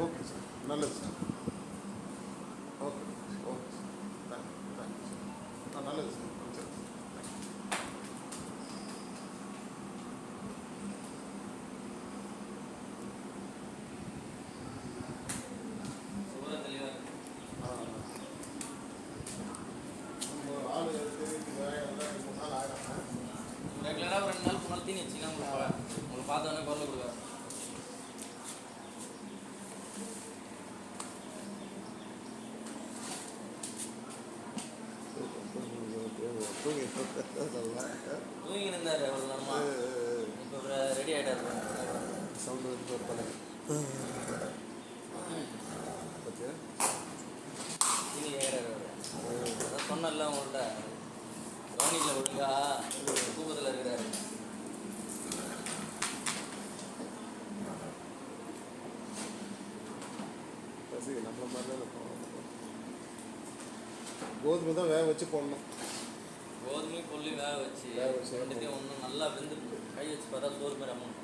Okay sir, நல்லது sir. Okay okay sir, thank you sir. நல்லது sir. ரெகுலராக ஒரு 2 நாள் 3 நாள் தீனி வச்சிங்கன்னா உங்களுக்கு பார்த்தோன்னே குரல் கொடுக்காது. தூங்கி இருந்தார் ஒரு நேரமா. இப்போ ரெடி ஆகிட்டார். சவுண்ட் வந்து ஒரு பழகு. ஓகே, தீனி கேட்குறாரு அவர். அதான் சொன்னல உங்கள்கிட்ட கவனியில் ஒழுங்கா தூக்கத்தில் இருக்கிறாரு. பசி நம்மள மாதிரி தான் இருக்கும். கோதுமை தான் வேக வச்சு போடணும். கோதுமை கொல்லி வேக வச்சு ரெண்டுத்தையும் ஒன்றும் நல்லா வெந்து கை வச்சு பார்த்தா சோறு மாதிரி அம்மன்.